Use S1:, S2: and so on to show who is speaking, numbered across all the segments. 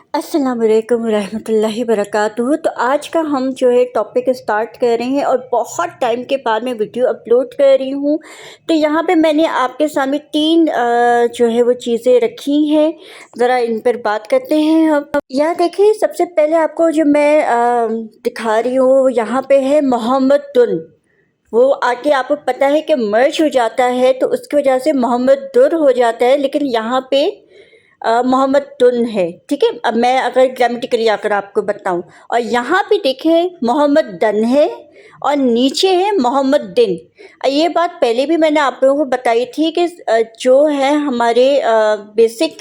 S1: अस्सलाम वालेकुम रहमतुल्लाहि वबरकातुहू। तो आज का हम जो है टॉपिक स्टार्ट कर रहे हैं और बहुत टाइम के बाद मैं वीडियो अपलोड कर रही हूँ। तो यहाँ पे मैंने आपके सामने तीन जो है वो चीज़ें रखी हैं, ज़रा इन पर बात करते हैं हम। यहाँ देखिए, सबसे पहले आपको जो मैं दिखा रही हूँ यहाँ पे है मोहम्मदुन। वो आके आपको पता है कि मर्ज हो जाता है तो उसकी वजह से मोहम्मदुर हो जाता है, लेकिन यहाँ पे मोहम्मदुन है। ठीक है, अब मैं अगर ग्रामेटिकली आकर आपको बताऊं, और यहाँ पे देखें मोहम्मदन है और नीचे है मोहम्मदिन। ये बात पहले भी मैंने आप लोगों को बताई थी कि जो है हमारे बेसिक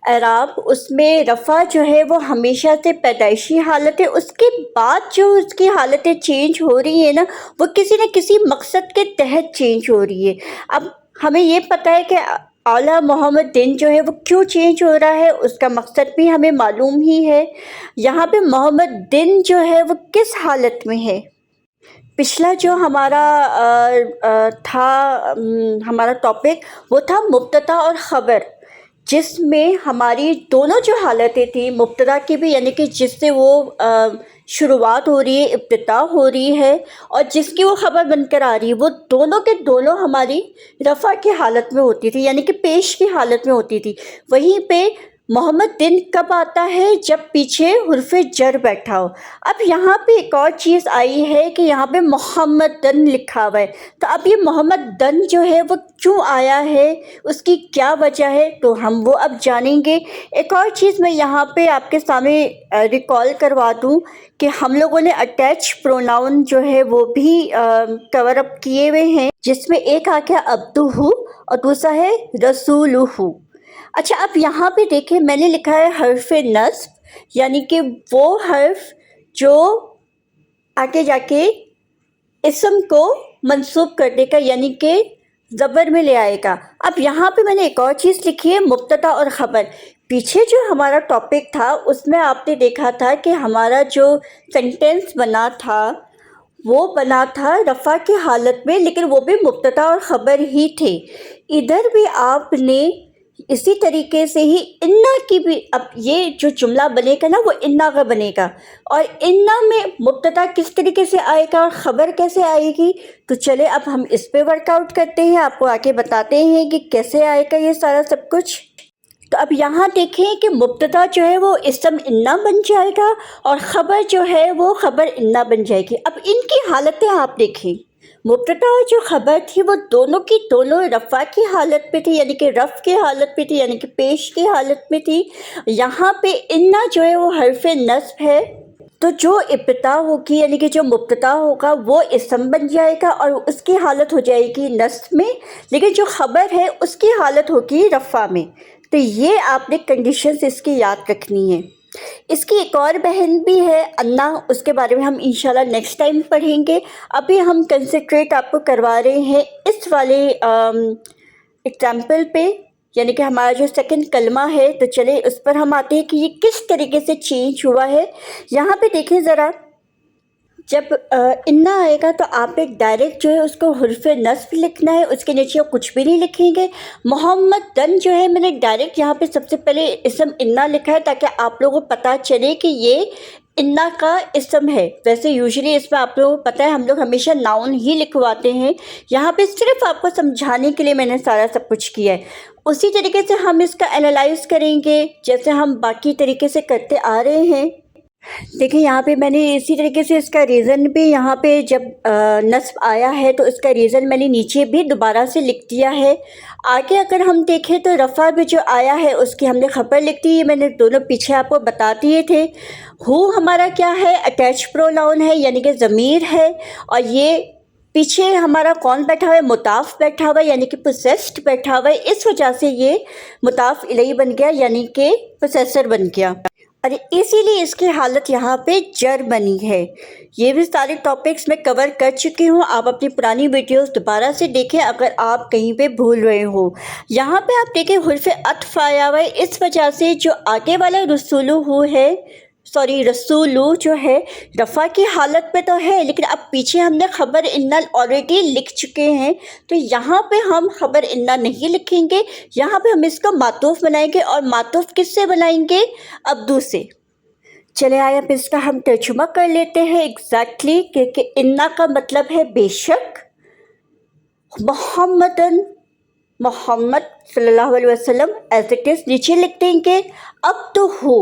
S1: एराब, उसमें रफ़ा जो है वो हमेशा से पैदाइशी हालत है। उसके बाद जो उसकी हालतें चेंज हो रही है ना, वो किसी न किसी मकसद के तहत चेंज हो रही है। अब हमें ये पता है कि आला मोहम्मदिन जो है वो क्यों चेंज हो रहा है, उसका मकसद भी हमें मालूम ही है। यहाँ पे मोहम्मदिन जो है वो किस हालत में है। पिछला जो हमारा हमारा टॉपिक वो था मुब्तदा और ख़बर, जिसमें हमारी दोनों जो हालतें थी, मुब्तदा की भी यानी कि जिससे वो शुरुआत हो रही है, इब्तिदा हो रही है, और जिसकी वो ख़बर बनकर आ रही है, वो दोनों के दोनों हमारी रफ़ा की हालत में होती थी, यानी कि पेश की हालत में होती थी। वहीं पे मोहम्मदिन कब आता है, जब पीछे हुर्फ़े जर बैठा हो। अब यहाँ पे एक और चीज़ आई है कि यहाँ पे मोहम्मदन लिखा हुआ है, तो अब ये मोहम्मदन जो है वो क्यों आया है, उसकी क्या वजह है, तो हम वो अब जानेंगे। एक और चीज़ मैं यहाँ पे आपके सामने रिकॉल करवा दूँ कि हम लोगों ने अटैच प्रोनाउन जो है वो भी कवर अप किए हुए हैं, जिसमें एक आ गया अब्दुहु और दूसरा है रसूलुहु। अच्छा, अब यहाँ पे देखिए मैंने लिखा है हर्फ़े नस्ब, यानी कि वो हर्फ जो आगे जाके इसम को मंसूब कर देगा, यानी कि ज़बर में ले आएगा। अब यहाँ पे मैंने एक और चीज़ लिखी है, मुब्तदा और ख़बर। पीछे जो हमारा टॉपिक था उसमें आपने देखा था कि हमारा जो सेंटेंस बना था वो बना था रफ़ा की हालत में, लेकिन वो भी मुब्तदा और ख़बर ही थे। इधर भी आपने इसी तरीके से ही इन्ना की भी, अब ये जो जुमला बनेगा ना वो इन्ना का बनेगा, और इन्ना में मुब्तदा किस तरीके से आएगा और ख़बर कैसे आएगी। तो चले अब हम इस पे वर्कआउट करते हैं, आपको आके बताते हैं कि कैसे आएगा ये सारा सब कुछ। तो अब यहाँ देखें कि मुब्तदा जो है वो इसम इन्ना बन जाएगा और ख़बर जो है वो ख़बर इन्ना बन जाएगी। अब इनकी हालतें आप देखें, मुब्तदा और जो ख़बर थी वो दोनों की दोनों रफ़ा की हालत पे थी, यानी कि रफ़ की हालत पे थी, यानी कि पेश की हालत में थी। यहाँ पे इन्ना जो है वो हर्फ़े नस्ब है, तो जो इब्तिदा होगी यानी कि जो मुब्तदा होगा वो इसम बन जाएगा और उसकी हालत हो जाएगी नस्ब में, लेकिन जो ख़बर है उसकी हालत होगी रफ़ा में। तो ये आपने कंडीशंस इसकी याद रखनी है। इसकी एक और बहन भी है अन्ना, उसके बारे में हम इंशाल्लाह नेक्स्ट टाइम पढ़ेंगे। अभी हम कंसंट्रेट आपको करवा रहे हैं इस वाले एग्जाम्पल पे, यानी कि हमारा जो सेकंड कलमा है। तो चले उस पर हम आते हैं कि ये किस तरीके से चेंज हुआ है। यहाँ पे देखें ज़रा, जब इन्ना आएगा तो आप एक डायरेक्ट जो है उसको हुर्फ़े नस्ब लिखना है, उसके नीचे कुछ भी नहीं लिखेंगे। मोहम्मदन जो है मैंने डायरेक्ट यहाँ पे सबसे पहले इसम इन्ना लिखा है ताकि आप लोगों को पता चले कि ये इन्ना का इसम है। वैसे यूजुअली इसमें आप लोगों को पता है हम लोग हमेशा नाउन ही लिखवाते हैं, यहाँ पे सिर्फ आपको समझाने के लिए मैंने सारा सब कुछ किया है। उसी तरीके से हम इसका एनालाइज करेंगे जैसे हम बाकी तरीके से करते आ रहे हैं। देखिए यहाँ पे मैंने इसी तरीके से इसका रीज़न भी, यहाँ पे जब नस्ब आया है तो इसका रीज़न मैंने नीचे भी दोबारा से लिख दिया है। आगे अगर हम देखें तो रफ़ा भी जो आया है उसकी हमने ख़बर लिख दी, मैंने दोनों पीछे आपको बता दिए थे। हु हमारा क्या है, अटैच प्रोनाउन है, यानी कि ज़मीर है, और ये पीछे हमारा कौन बैठा हुआ है, मुताफ़ बैठा हुआ है, यानी कि पोसेस्ड बैठा हुआ है। इस वजह से ये मुताफ़ इलैहि बन गया, यानी कि पोसेसर बन गया, और इसीलिए इसकी हालत यहाँ पे जर बनी है। ये भी सारे टॉपिक्स मैं कवर कर चुकी हूँ, आप अपनी पुरानी वीडियोस दोबारा से देखें अगर आप कहीं पे भूल रहे हो। यहाँ पे आप देखें हुर्फ़े अत्फ़ आया हुआ है, इस वजह से जो आगे वाला रसूलुहु है, सॉरी रसूलु जो है रफ़ा की हालत में तो है, लेकिन अब पीछे हमने ख़बर इन्ना ऑलरेडी लिख चुके हैं, तो यहाँ पे हम ख़बर इन्ना नहीं लिखेंगे, यहाँ पे हम इसको मातूफ़ बनाएंगे। और मातूफ़ किससे बनाएंगे? अब्दू से। चले आए अब इसका हम तर्जुमा कर लेते हैं एग्जैक्टली, क्योंकि इन्ना का मतलब है बेशक, मोहम्मदन मोहम्मद सल्लल्लाहु अलैहि वसल्लम एज इट इज़ नीचे लिख देंगे। अब तो हो,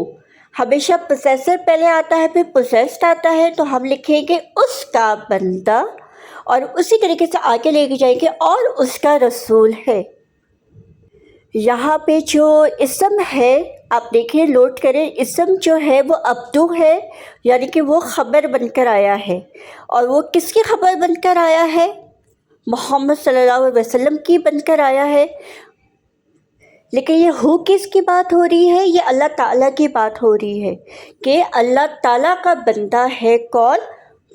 S1: हमेशा पोसेसर पहले आता है फिर पोसेस्ड आता है, तो हम लिखेंगे उसका बंदा, और उसी तरीके से आगे लेके जाएंगे और उसका रसूल है। यहाँ पे जो इसम है आप देखिए, नोट करें, इसम जो है वो अब्दू है, यानी कि वो ख़बर बनकर आया है। और वो किसकी ख़बर बनकर आया है? मोहम्मद सल्लल्लाहु अलैहि वसल्लम की बनकर आया है। लेकिन ये हु किसकी बात हो रही है? ये अल्लाह ताला की बात हो रही है कि अल्लाह ताला का बंदा है कौन?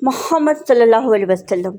S1: मोहम्मद सल्लल्लाहु अलैहि वसल्लम।